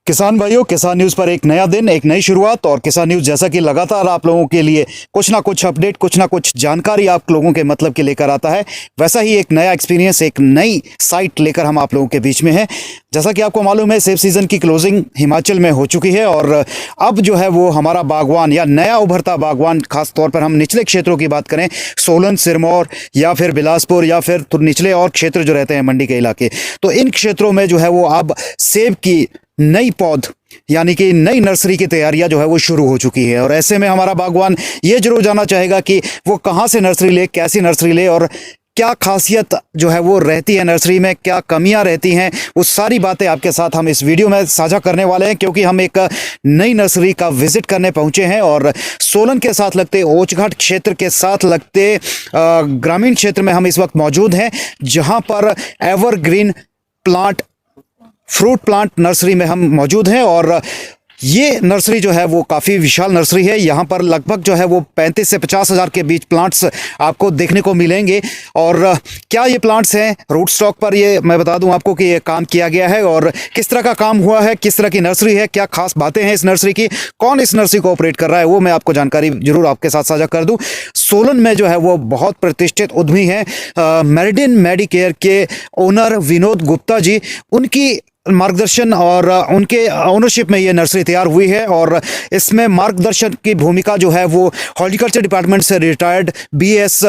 किसान भाइयों, किसान न्यूज़ पर एक नया दिन, एक नई शुरुआत। और किसान न्यूज़ जैसा कि लगातार आप लोगों के लिए कुछ ना कुछ अपडेट, कुछ ना कुछ जानकारी आप लोगों के मतलब के लेकर आता है, वैसा ही एक नया एक्सपीरियंस, एक नई साइट लेकर हम आप लोगों के बीच में हैं। जैसा कि आपको मालूम है, सेब सीज़न की क्लोजिंग हिमाचल में हो चुकी है और अब जो है वो हमारा बागवान या नया उभरता बागवान, खास तौर पर हम निचले क्षेत्रों की बात करें, सोलन, सिरमौर या फिर बिलासपुर या फिर निचले और क्षेत्र जो रहते हैं मंडी के इलाके, तो इन क्षेत्रों में जो है वो अब सेब की नई पौध यानी कि नई नर्सरी की तैयारियां जो है वो शुरू हो चुकी है। और ऐसे में हमारा बागवान ये जरूर जानना चाहेगा कि वो कहां से नर्सरी ले, कैसी नर्सरी ले और क्या खासियत जो है वो रहती है नर्सरी में, क्या कमियां रहती हैं, वो सारी बातें आपके साथ हम इस वीडियो में साझा करने वाले हैं। क्योंकि हम एक नई नर्सरी का विजिट करने पहुंचे हैं और सोलन के साथ लगते ओछघाट क्षेत्र के साथ लगते ग्रामीण क्षेत्र में हम इस वक्त मौजूद हैं, जहां पर evergreen plant, fruit plant nursery में हम मौजूद हैं। और ये नर्सरी जो है वो काफ़ी विशाल नर्सरी है। यहाँ पर लगभग जो है वो 35 से 50 हज़ार के बीच प्लांट्स आपको देखने को मिलेंगे। और क्या ये प्लांट्स हैं रूट स्टॉक पर, ये मैं बता दूं आपको कि ये काम किया गया है और किस तरह का काम हुआ है, किस तरह की नर्सरी है, क्या खास बातें हैं इस नर्सरी की, कौन इस नर्सरी को ऑपरेट कर रहा है, वो मैं आपको जानकारी जरूर आपके साथ साझा कर दूँ। सोलन में जो है वो बहुत प्रतिष्ठित उद्यमी हैं मेरिडियन मेडिकेयर के ओनर विनोद गुप्ता जी, उनकी मार्गदर्शन और उनके ओनरशिप में ये नर्सरी तैयार हुई है। और इसमें मार्गदर्शन की भूमिका जो है वो हॉर्टिकल्चर डिपार्टमेंट से रिटायर्ड BS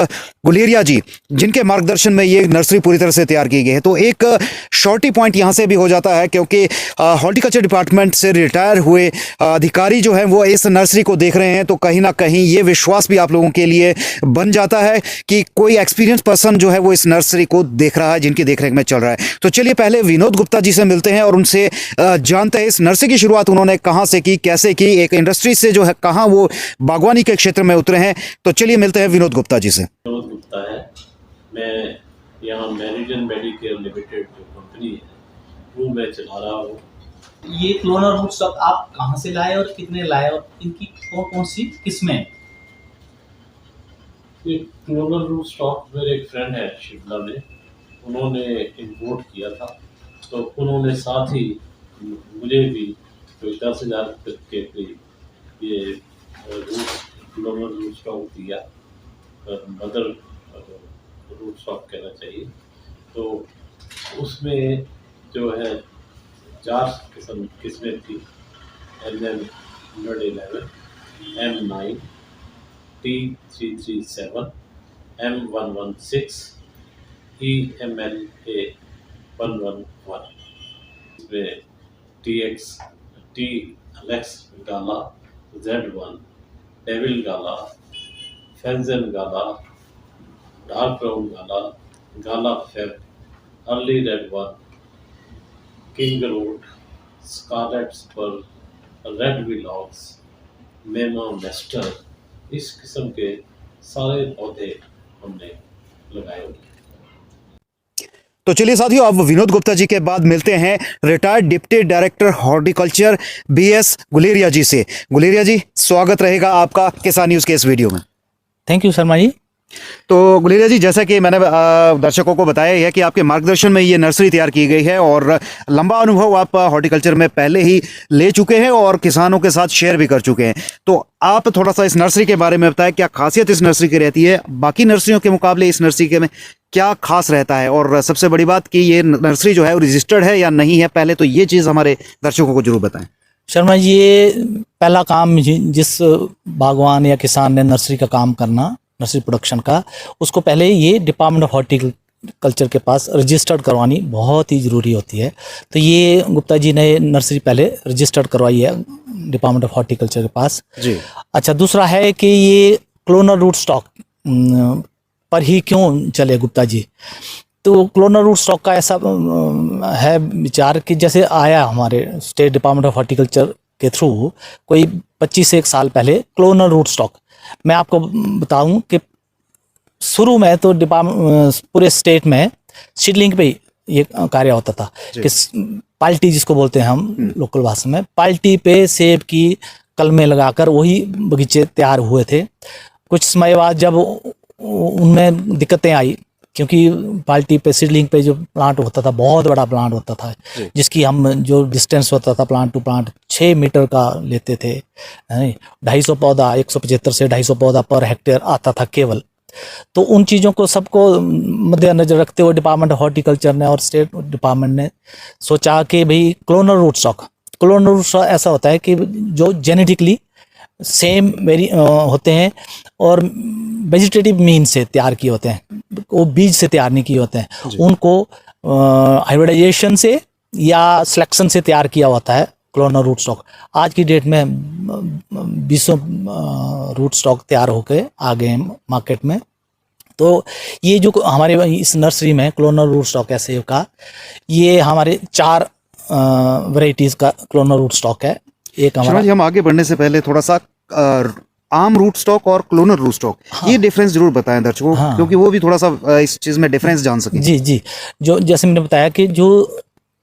गुलेरिया जी, जिनके मार्गदर्शन में ये नर्सरी पूरी तरह से तैयार की गई है। तो एक शॉर्टी पॉइंट यहाँ से भी हो जाता है, क्योंकि हॉर्टिकल्चर डिपार्टमेंट से रिटायर हुए अधिकारी जो हैं वो इस नर्सरी को देख रहे हैं, तो कहीं ना कहीं ये विश्वास भी आप लोगों के लिए बन जाता है कि कोई एक्सपीरियंस पर्सन जो है वो इस नर्सरी को देख रहा है, जिनकी देखरेख में चल रहा है। तो चलिए पहले विनोद गुप्ता जी से मिलते हैं और उनसे जानते हैं इस नर्सरी की शुरुआत उन्होंने कहां से की, कैसे की, एक इंडस्ट्री से जो है कहां वो बागवानी के क्षेत्र में उतरे हैं। तो चलिए मिलते हैं विनोद गुप्ता जी से। विनोद गुप्ता है, मैं यहाँ मेरिडियन मेडिकेयर लिमिटेड जो कंपनी है वो मैं चला रहा हूँ। ये क्लोनर रूट स्टॉक आप कहाँ से लाए और कितने लाए और इनकी कौन कौन सी किस्में हैं? ये क्लोनर रूट स्टॉक मेरे एक फ्रेंड है शिमला में, उन्होंने इंपोर्ट किया था, तो उन्होंने साथ ही मुझे भी कोई 10,000 के करीब ये क्लोनर रूट स्टॉक दिया, मदर रूट स्टॉक कहना चाहिए। तो उसमें जो है 4 किस्में थी, NM111, M9, T337, M116, EMLA111। इसमें T Alex Gala, Z1, Devil Gala, फेंजन Gala, Dark Brown Gala, Gala फेब, Early Red One, King Road, Scarlet स्पर्ल, रेड विलॉक्स, मेमा मेस्टर, इस किस्म के सारे पौधे हमने लगाए हुए हैं। तो चलिए साथियों, अब विनोद गुप्ता जी के बाद मिलते हैं retired deputy director horticulture BS Guleria ji से। गुलेरिया जी, स्वागत रहेगा आपका किसान न्यूज़ के इस वीडियो में। Thank you Sharma ji. तो गुलेरिया जी, जैसा कि मैंने दर्शकों को बताया है कि आपके मार्गदर्शन में ये नर्सरी तैयार की गई है और लंबा अनुभव आप हॉर्टिकल्चर में पहले ही ले चुके हैं और किसानों के साथ शेयर भी कर चुके हैं। तो आप थोड़ा सा इस नर्सरी के बारे में बताएं, क्या खासियत इस नर्सरी की रहती है, बाकी नर्सरियों के मुकाबले इस नर्सरी के में क्या खास रहता है, और सबसे बड़ी बात कि ये नर्सरी जो है वो रजिस्टर्ड है या नहीं है, पहले तो ये चीज़ हमारे दर्शकों को जरूर बताएं। शर्मा जी, ये पहला काम जिस बागवान या किसान ने नर्सरी का काम करना, नर्सरी प्रोडक्शन का, उसको पहले ये डिपार्टमेंट ऑफ हॉर्टिकल्चर के पास रजिस्टर्ड करवानी बहुत ही ज़रूरी होती है। तो ये गुप्ता जी ने नर्सरी पहले रजिस्टर्ड करवाई है डिपार्टमेंट ऑफ हॉर्टिकल्चर के पास जी। अच्छा, दूसरा है कि ये क्लोनर रूट स्टॉक पर ही क्यों चले गुप्ता जी। तो क्लोनर रूट स्टॉक का ऐसा है विचार कि जैसे आया हमारे स्टेट डिपार्टमेंट ऑफ हॉर्टिकल्चर के थ्रू कोई 25 से 1 साल पहले क्लोनर रूट स्टॉक, मैं आपको बताऊं कि शुरू में तो पूरे स्टेट में सीडलिंग पे ये कार्य होता था कि पाल्टी जिसको बोलते हैं हम लोकल भाषा में, पाल्टी पे सेब की कलमें लगाकर वही बगीचे तैयार हुए थे। कुछ समय बाद जब उनमें दिक्कतें आई क्योंकि बाल्टी पे सीडलिंग पे जो प्लांट होता था बहुत बड़ा प्लांट होता था, जिसकी हम जो डिस्टेंस होता था प्लांट टू प्लांट 6 मीटर का लेते थे। 250 पौधा 175 से 250 पौधा पर हेक्टेयर आता था केवल। तो उन चीज़ों को सबको मद्देनजर रखते हुए डिपार्टमेंट हॉर्टिकल्चर ने और स्टेट डिपार्टमेंट ने सोचा कि भाई क्लोनल रूट स्टॉक ऐसा होता है कि जो जेनेटिकली सेम वेरी होते हैं और वेजिटेटिव मीन से तैयार किए होते हैं, वो बीज से तैयार नहीं किए होते हैं, उनको हाइब्रिडाइजेशन से या सिलेक्शन से तैयार किया होता है क्लोनल रूट स्टॉक। आज की डेट में 20 रूट स्टॉक तैयार होकर आ गए हैं मार्केट में। तो ये जो हमारे इस नर्सरी में क्लोनल रूट स्टॉक है सेब का, ये हमारे 4 वैरायटीज़ का क्लोनल रूट स्टॉक है। एक शर्मा हमारा जी, हम आगे बढ़ने से पहले थोड़ा सा आम रूट स्टॉक और क्लोनल रूट स्टॉक, ये डिफरेंस जरूर बताएं दर्शकों, क्योंकि वो भी थोड़ा सा इस चीज में डिफरेंस जान सके। जी, जो जैसे मैंने बताया कि जो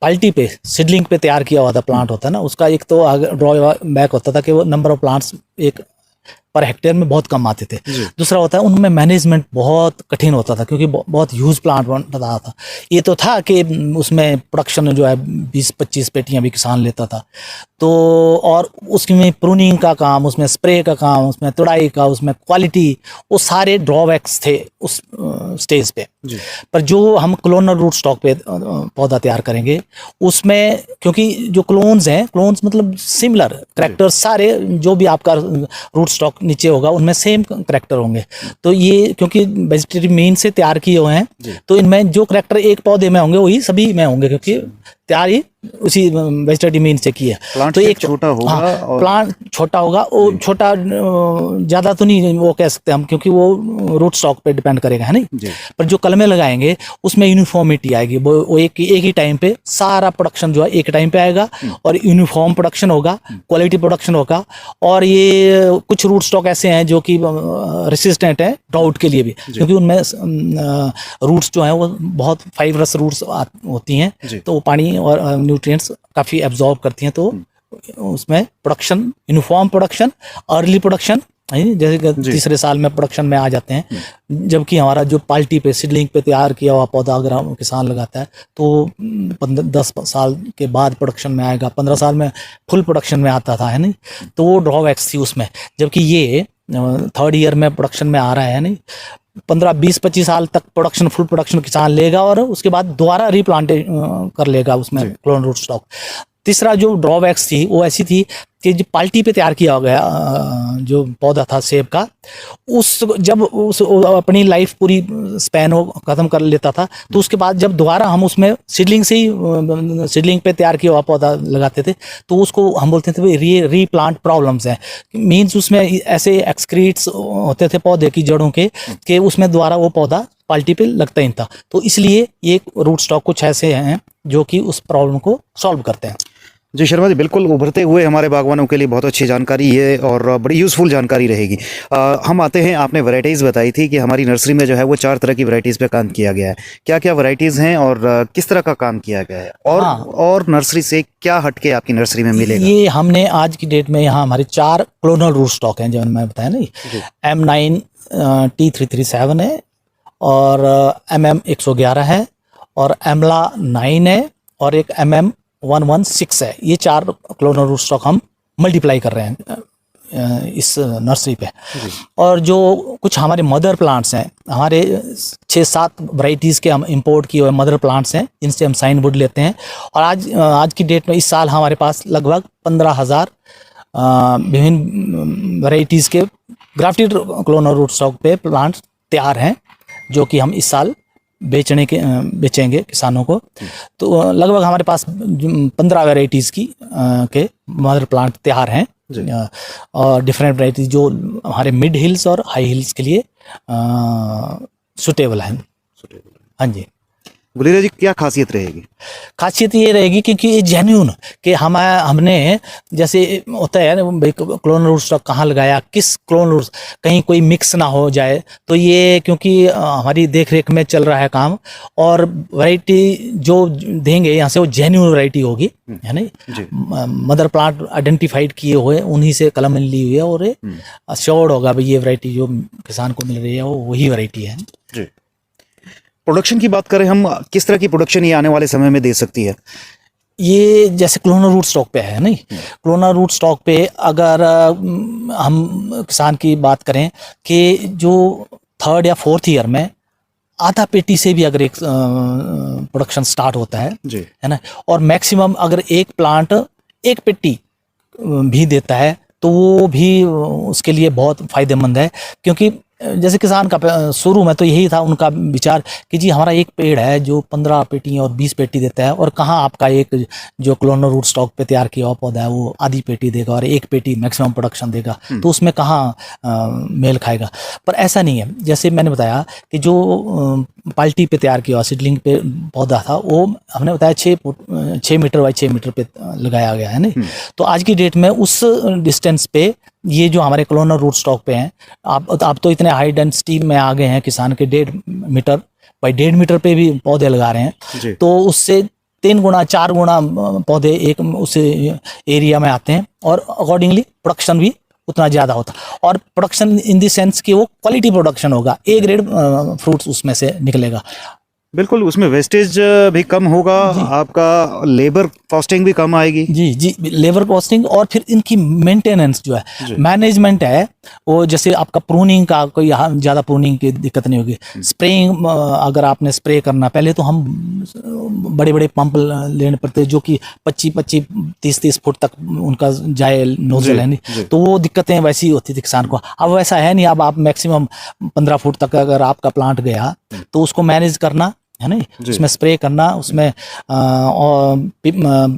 पाल्टी पे सीडलिंग पे तैयार किया हुआ था प्लांट होता है ना, उसका एक तो ड्रॉ बैक होता था कि वो नंबर ऑफ प्लांट्स एक पर हेक्टेयर में बहुत कम आते थे। दूसरा होता है उनमें मैनेजमेंट बहुत कठिन होता था क्योंकि बहुत ह्यूज प्लांट बन रहा था। ये तो था कि उसमें प्रोडक्शन जो है 20-25 पेटियां भी किसान लेता था, तो और उसमें प्रूनिंग का काम, उसमें स्प्रे का काम, उसमें तुड़ाई का, उसमें क्वालिटी, वो सारे ड्रॉबैक्स थे उस स्टेज पे। पर जो हम क्लोनल रूट स्टॉक पे पौधा तैयार करेंगे उसमें, क्योंकि जो क्लोन्स हैं, क्लोन्स मतलब सिमिलर करैक्टर, सारे जो भी आपका रूट स्टॉक नीचे होगा उनमें सेम करैक्टर होंगे। तो ये क्योंकि वेजिटेटिव मीन से तैयार किए हुए हैं, तो इनमें जो करैक्टर एक पौधे में होंगे वही सभी में होंगे, क्योंकि तैयार ही उसी वेजिटेटिव मीन से किया। प्लांट तो एक छोटा होगा, और प्लांट छोटा होगा, वो छोटा ज़्यादा तो नहीं वो कह सकते हम, क्योंकि वो रूट स्टॉक पे डिपेंड करेगा, है नहीं। पर जो कलमे लगाएंगे उसमें यूनिफॉर्मिटी आएगी, वो एक ही टाइम पे सारा प्रोडक्शन जो है एक टाइम पे आएगा और यूनिफॉर्म प्रोडक्शन होगा, क्वालिटी प्रोडक्शन होगा। और ये कुछ रूट स्टॉक ऐसे हैं जो कि रेसिस्टेंट है ड्राउट के लिए भी, क्योंकि उनमें रूट्स जो हैं वो बहुत फाइबरस रूट्स होती हैं, तो वो पानी और न्यूट्रिएंट्स काफ़ी एब्जॉर्ब करती हैं, तो उसमें production, uniform production, early production, जैसे कि तीसरे साल में प्रोडक्शन में आ जाते हैं। जबकि हमारा जो पाल्टी पे सीडलिंग पे तैयार किया हुआ पौधा अगर हम किसान लगाता है तो 10 साल के बाद प्रोडक्शन में आएगा, 15 साल में फुल प्रोडक्शन में आता था, है नहीं। तो वो ड्रॉबैक्स थी उसमें, जबकि ये 3rd ईयर में प्रोडक्शन में आ रहा है नहीं। 15-20-25 साल तक प्रोडक्शन, फुल प्रोडक्शन किसान लेगा और उसके बाद दोबारा रीप्लांट कर लेगा उसमें क्लोन रूट स्टॉक। तीसरा जो ड्रॉबैक्स थी वो ऐसी थी कि जो पाल्टी पे तैयार किया गया जो पौधा था सेब का, जब अपनी लाइफ पूरी स्पैन ख़त्म कर लेता था, तो उसके बाद जब दोबारा हम उसमें सीडलिंग से ही सीडलिंग पे तैयार किया हुआ पौधा लगाते थे, तो उसको हम बोलते थे भाई रीप्लांट प्रॉब्लम्स हैं। मीन्स उसमें ऐसे एक्सक्रीट्स होते थे पौधे की जड़ों के कि उसमें दोबारा वो पौधा पाल्टी पे लगता ही नहीं था। तो इसलिए ये रूट स्टॉक कुछ ऐसे हैं जो कि उस प्रॉब्लम को सॉल्व करते हैं। जी शर्मा जी, बिल्कुल उभरते हुए हमारे बागवानों के लिए बहुत अच्छी जानकारी है और बड़ी यूज़फुल जानकारी रहेगी। हम आते हैं, आपने वैरायटीज़ बताई थी कि हमारी नर्सरी में जो है वो 4 तरह की वैरायटीज़ पे काम किया गया है। क्या क्या वैरायटीज़ हैं और किस तरह का काम किया गया है, और नर्सरी से क्या हटके आपकी नर्सरी में मिलेगा? ये हमने आज की डेट में यहाँ हमारे 4 क्लोनल रूट स्टॉक हैं जो मैं बताया ना, M9 T337 है और MM 111 है और एमला 9 है और एक MM 116 है। ये 4 क्लोनल रूट स्टॉक हम मल्टीप्लाई कर रहे हैं इस नर्सरी पे। और जो कुछ हमारे मदर प्लांट्स हैं, हमारे 6-7 वैरायटीज़ के हम इंपोर्ट किए हुए मदर प्लांट्स हैं, इनसे हम साइन वुड लेते हैं। और आज की डेट में इस साल हमारे पास लगभग 15,000 विभिन्न वैरायटीज़ के ग्राफ्टेड क्लोनल रूट स्टॉक पे प्लांट्स तैयार हैं, जो कि हम इस साल बेचेंगे किसानों को। तो लगभग हमारे पास 15 वैरायटीज़ की के मदर प्लांट तैयार हैं और डिफरेंट वैरायटीज जो हमारे मिड हिल्स और हाई हिल्स के लिए सूटेबल हैं। हाँ जी। गुलेरिया जी, क्या खासियत रहेगी? खासियत ये रहेगी क्योंकि ये जेन्यून कि हमने जैसे होता है ना क्लोनल रूट स्टॉक कहाँ लगाया, किस क्लोनल रूट, कहीं कोई मिक्स ना हो जाए। तो ये क्योंकि हमारी देख रेख में चल रहा है काम, और वैरायटी जो देंगे यहाँ से वो जेन्यून वैरायटी होगी, है ना। मदर प्लांट आइडेंटिफाइड किए हुए उन्हीं से कलम ली हुई है और अश्योर्ड होगा भाई ये वैरायटी जो किसान को मिल रही है वो वही वैरायटी है। प्रोडक्शन की बात करें हम, किस तरह की प्रोडक्शन ये आने वाले समय में दे सकती है? ये जैसे क्लोनर रूट स्टॉक पे है नहीं, क्लोनर रूट स्टॉक पे अगर हम किसान की बात करें कि जो 3rd या 4th ईयर में आधा पेटी से भी अगर एक प्रोडक्शन स्टार्ट होता जी। है ना, और मैक्सिमम अगर एक प्लांट एक पेटी भी देता है तो वो भी उसके लिए बहुत फायदेमंद है। क्योंकि जैसे किसान का शुरू में तो यही था उनका विचार कि जी हमारा एक पेड़ है जो 15 पेटी और 20 पेटी देता है, और कहाँ आपका एक जो क्लोनर रूट स्टॉक पे तैयार किया हुआ पौधा है वो आधी पेटी देगा और एक पेटी मैक्सिमम प्रोडक्शन देगा, तो उसमें कहाँ मेल खाएगा। पर ऐसा नहीं है। जैसे मैंने बताया कि जो पाल्टी पे तैयार किया हुआ सीडलिंग पे पौधा था वो हमने बताया 6 मीटर बाई 6 मीटर पे लगाया गया है नहीं। तो आज की डेट में उस डिस्टेंस पे ये जो हमारे क्लोनर रूट स्टॉक पे हैं, आप तो इतने हाई डेंसिटी में आ गए हैं किसान के 1.5 मीटर बाई 1.5 मीटर पे भी पौधे लगा रहे जी। हैं, तो उससे 3 गुना 4 गुना पौधे एक उस एरिया में आते हैं और अकॉर्डिंगली प्रोडक्शन भी उतना ज़्यादा होता, और प्रोडक्शन इन द सेंस कि वो क्वालिटी प्रोडक्शन होगा, ए ग्रेड फ्रूट्स उसमें से निकलेगा। बिल्कुल, उसमें वेस्टेज भी कम होगा, आपका लेबर कॉस्टिंग भी कम आएगी। जी जी, लेबर कॉस्टिंग, और फिर इनकी मेंटेनेंस जो है, मैनेजमेंट है वो, जैसे आपका प्रूनिंग का कोई यहाँ ज़्यादा प्रूनिंग की दिक्कत नहीं होगी। स्प्रेइंग, अगर आपने स्प्रे करना, पहले तो हम बड़े बड़े पंप लेने पड़ते जो कि 25-25 30-30 फुट तक उनका जाए नोजल है नहीं, तो वो दिक्कतें वैसी होती थी किसान को। अब वैसा है नहीं, अब आप मैक्सिमम 15 फुट तक अगर आपका प्लांट गया तो उसको मैनेज करना है नहीं, उसमें स्प्रे करना, उसमें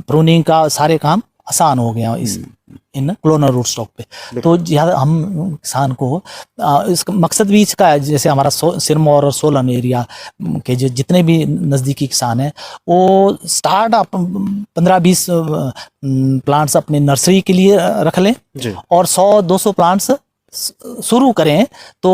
प्रूनिंग का सारे काम आसान हो गया इन क्लोनर रूट स्टॉक पे। तो ज़्यादा हम किसान को इसका मकसद भी इसका है, जैसे हमारा सिरमौर और सोलन एरिया के जो जितने भी नज़दीकी किसान हैं वो स्टार्ट आप 15-20 प्लांट्स अपने नर्सरी के लिए रख लें और 100-200 प्लांट्स शुरू करें, तो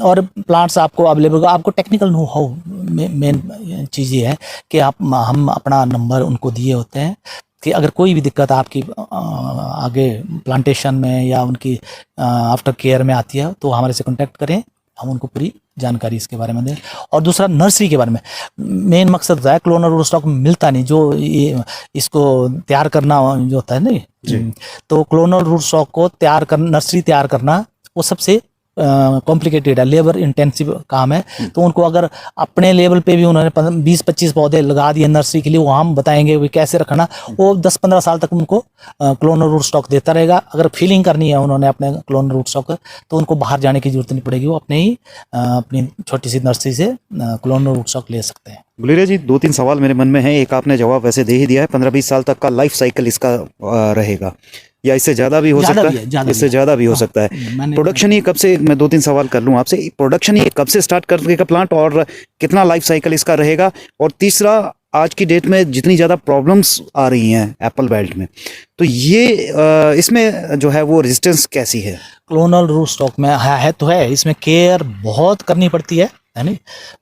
और प्लांट्स आपको अवेलेबल, आपको टेक्निकल नो हाउ मेन चीज़ ये है कि हम अपना नंबर उनको दिए होते हैं कि अगर कोई भी दिक्कत आपकी आगे प्लांटेशन में या उनकी आफ्टर केयर में आती है तो हमारे से कांटेक्ट करें, हम उनको पूरी जानकारी इसके बारे में दें। और दूसरा नर्सरी के बारे में मेन मकसद होता है, क्लोनर रूट स्टॉक मिलता नहीं, जो ये इसको तैयार करना जो होता है नहीं, तो क्लोनर रूट स्टॉक को तैयार कर नर्सरी तैयार करना वो सबसे कॉम्प्लिकेटेड है, लेबर इंटेंसिव काम है। तो उनको अगर अपने लेवल पे भी उन्होंने 20-25 पौधे लगा दिए नर्सरी के लिए, वो हम बताएंगे भी कैसे रखना, वो 10-15 साल तक उनको क्लोनर रूट स्टॉक देता रहेगा। अगर फीलिंग करनी है उन्होंने अपने क्लोनर रूट स्टॉक तो उनको बाहर जाने की जरूरत नहीं पड़ेगी, वो अपने ही अपनी छोटी सी नर्सरी से क्लोनर रूट स्टॉक ले सकते हैं। गुलेरिया जी, 2-3 सवाल मेरे मन में है। एक आपने जवाब वैसे दे ही दिया है, 15-20 साल तक का लाइफ साइकिल इसका रहेगा, या इससे ज़्यादा भी हो सकता है, इससे ज़्यादा भी हो सकता है। प्रोडक्शन ये कब से, मैं 2-3 सवाल कर लूँ आपसे, प्रोडक्शन ये कब से स्टार्ट करेगा प्लांट और कितना लाइफ साइकिल इसका रहेगा? और तीसरा, आज की डेट में जितनी ज़्यादा प्रॉब्लम्स आ रही हैं एप्पल बेल्ट में, तो ये इसमें जो है वो रेजिस्टेंस कैसी है? क्लोनल रूट स्टॉक में है तो है, इसमें केयर बहुत करनी पड़ती है नहीं,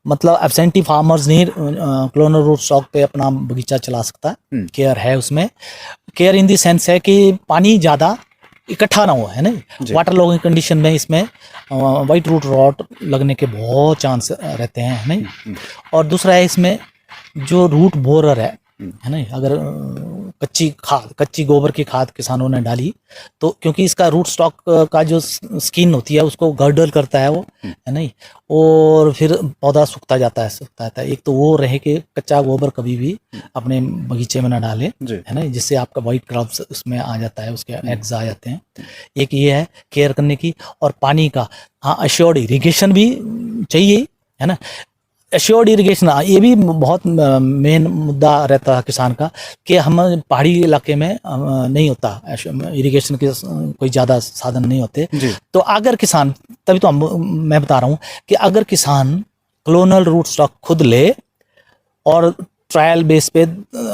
मतलब एब्सेंटी फार्मर्स नहीं क्लोनल रूट स्टॉक पे अपना बगीचा चला सकता है। केयर है उसमें, केयर इन दी सेंस है कि पानी ज़्यादा इकट्ठा ना हो, है नहीं, वाटर लॉगिंग कंडीशन में इसमें वाइट रूट रॉट लगने के बहुत चांस रहते हैं नहीं। और दूसरा है इसमें जो रूट बोरर है नहीं, अगर कच्ची गोबर की खाद किसानों ने डाली तो, क्योंकि इसका रूट स्टॉक का जो स्किन होती है उसको गर्डल करता है वो, है नहीं, और फिर पौधा सूखता जाता है। एक तो वो रहे कि कच्चा गोबर कभी भी अपने बगीचे में ना डालें, है ना, जिससे आपका वाइट क्रॉप्स उसमें आ जाता है, उसके एग्स आ जाते हैं। एक ये है केयर करने की, और पानी का, हाँ, अश्योर्ड इरिगेशन भी चाहिए, है ना। एश्योर्ड इरिगेशन ये भी बहुत मेन मुद्दा रहता है किसान का कि हम पहाड़ी इलाके में नहीं होता इरिगेशन के कोई ज़्यादा साधन नहीं होते। तो अगर किसान, तभी तो मैं बता रहा हूँ कि अगर किसान क्लोनल रूट स्टॉक खुद ले और ट्रायल बेस पे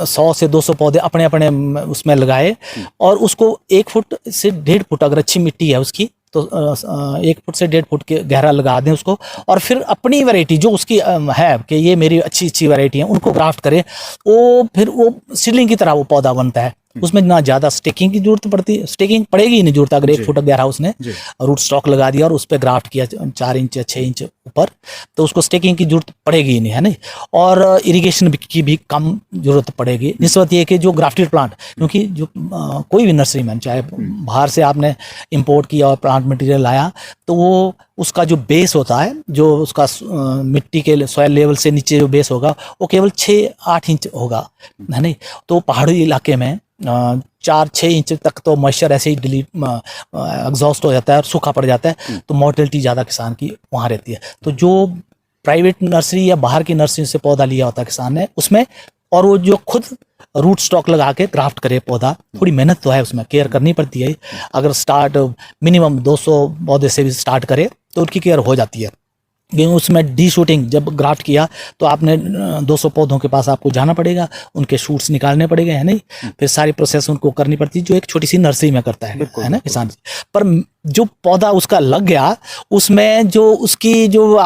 100 से 200 पौधे अपने अपने उसमें लगाए और उसको 1 फुट से 1.5 फुट अगर अच्छी मिट्टी है उसकी तो 1 फुट से 1.5 फुट के गहरा लगा दें उसको, और फिर अपनी वैरायटी जो उसकी है कि ये मेरी अच्छी वैरायटी है उनको ग्राफ्ट करें, वो फिर वो सीडलिंग की तरह वो पौधा बनता है। उसमें ना ज़्यादा स्टेकिंग की जरूरत पड़ती है, स्टेकिंग पड़ेगी ही नहीं जरूरत अगर 1 फुट ग्यारह उसने जी। रूट स्टॉक लगा दिया और उस पर ग्राफ्ट किया 4 इंच या 6 इंच ऊपर, तो उसको स्टेकिंग की जरूरत पड़ेगी ही नहीं, है नहीं। और इरिगेशन की भी कम जरूरत पड़ेगी निस्बत ये कि जो ग्राफ्टेड प्लांट, क्योंकि जो कोई भी नर्सरी मैन चाहे बाहर से आपने इंपोर्ट किया और प्लांट मटेरियल लाया, तो वो उसका जो बेस होता है, जो उसका मिट्टी के सॉइल लेवल से नीचे जो बेस होगा वो केवल 6-8 इंच होगा, है नहीं। तो पहाड़ी इलाके में 4-6 इंच तक तो मॉइस्चर ऐसे ही डिलीट एग्जॉस्ट हो जाता है और सूखा पड़ जाता है, तो मोर्टेलिटी ज़्यादा किसान की वहाँ रहती है। तो जो प्राइवेट नर्सरी या बाहर की नर्सरी से पौधा लिया होता है किसान ने उसमें, और वो जो खुद रूट स्टॉक लगा के ग्राफ्ट करे पौधा, थोड़ी मेहनत तो है उसमें, केयर करनी पड़ती है। अगर स्टार्ट मिनिमम 200 पौधे से भी स्टार्ट करे तो उनकी केयर हो जाती है। लेकिन उसमें डी शूटिंग जब ग्राफ्ट किया तो आपने 200 पौधों के पास आपको जाना पड़ेगा, उनके शूट्स निकालने पड़ेंगे, है नहीं। फिर सारी प्रोसेस उनको करनी पड़ती है जो एक छोटी सी नर्सरी में करता है ना किसान। पर जो पौधा उसका लग गया उसमें जो उसकी जो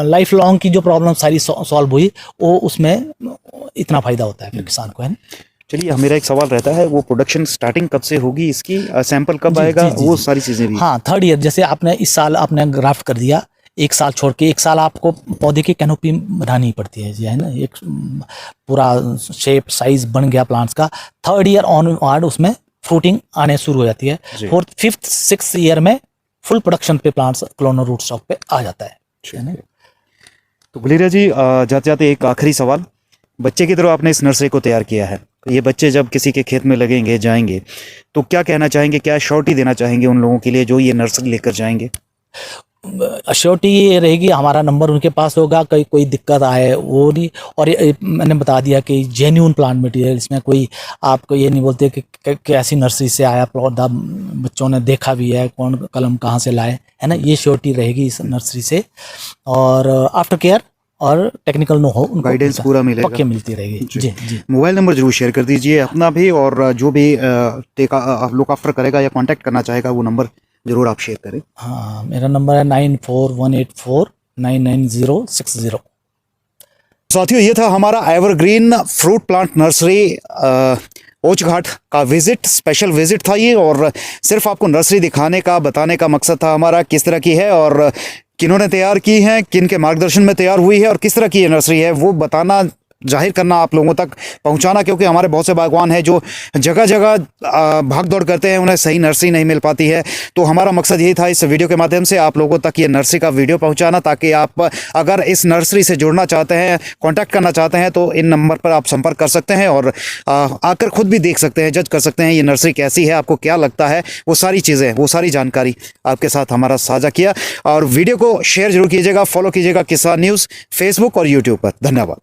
लाइफ लॉन्ग की जो प्रॉब्लम सारी सॉल्व हुई, वो उसमें इतना फायदा होता है फिर किसान को, है ना। चलिए, मेरा एक सवाल रहता है, वो प्रोडक्शन स्टार्टिंग कब से होगी इसकी, सैंपल कब आएगा, वो सारी चीजें भी। हाँ, 3rd ईयर, जैसे आपने इस साल आपने ग्राफ्ट कर दिया, 1 साल छोड़ के 1 साल आपको पौधे की कैनोपी बनानी पड़ती है जी, है ना। एक पूरा शेप साइज बन गया प्लांट्स का, 3rd ईयर ऑनवर्ड उसमें फ्रूटिंग आने शुरू हो जाती है। 4th 5th 6th ईयर में फुल प्रोडक्शन पे प्लांट्स क्लोनर रूट स्टॉक पे आ जाता है ना। तो गुलेरिया जी, जाते जाते एक आखिरी सवाल, बच्चे की तरह आपने इस नर्सरी को तैयार किया है, ये बच्चे जब किसी के खेत में लगेंगे जाएंगे तो क्या कहना चाहेंगे, क्या श्योरिटी देना चाहेंगे उन लोगों के लिए जो ये नर्सरी लेकर जाएंगे? अश्योरिटी ये रहेगी, हमारा नंबर उनके पास होगा, कोई दिक्कत आए वो नहीं। और मैंने बता दिया कि जेन्यून प्लांट मटेरियल, इसमें कोई आपको ये नहीं बोलते कि ऐसी नर्सरी से आया पौधा, बच्चों ने देखा भी है कौन कलम कहाँ से लाए, है ना। ये श्योरिटी रहेगी इस नर्सरी से। और आफ्टर केयर और टेक्निकल नो हो गाइडेंस पूरा मिलेगा, पक्के मिलती रहेगी जी। जी, मोबाइल नंबर जरूर शेयर कर दीजिए अपना भी, और जो भी आप लोग ऑफर करेगा या कांटेक्ट करना चाहेगा वो नंबर जरूर आप शेयर करें। हाँ, मेरा नंबर है 9418499060। साथियों, ये था हमारा एवरग्रीन फ्रूट प्लांट नर्सरी ओछघाट का विजिट, स्पेशल विजिट था ये, और सिर्फ आपको नर्सरी दिखाने का, बताने का मकसद था हमारा किस तरह की है और किन्होंने तैयार की है, किन के मार्गदर्शन में तैयार हुई है और किस तरह की ये नर्सरी है वो बताना, जाहिर करना, आप लोगों तक पहुंचाना। क्योंकि हमारे बहुत से बागवान हैं जो जगह जगह भाग दौड़ करते हैं, उन्हें सही नर्सरी नहीं मिल पाती है। तो हमारा मकसद यही था इस वीडियो के माध्यम से आप लोगों तक ये नर्सरी का वीडियो पहुंचाना, ताकि आप अगर इस नर्सरी से जुड़ना चाहते हैं, कांटेक्ट करना चाहते हैं, तो इन नंबर पर आप संपर्क कर सकते हैं और आकर खुद भी देख सकते हैं, जज कर सकते हैं ये नर्सरी कैसी है, आपको क्या लगता है, वो सारी चीज़ें, वो सारी जानकारी आपके साथ हमारा साझा किया। और वीडियो को शेयर जरूर कीजिएगा, फॉलो कीजिएगा किसान न्यूज़ फेसबुक और यूट्यूब पर। धन्यवाद।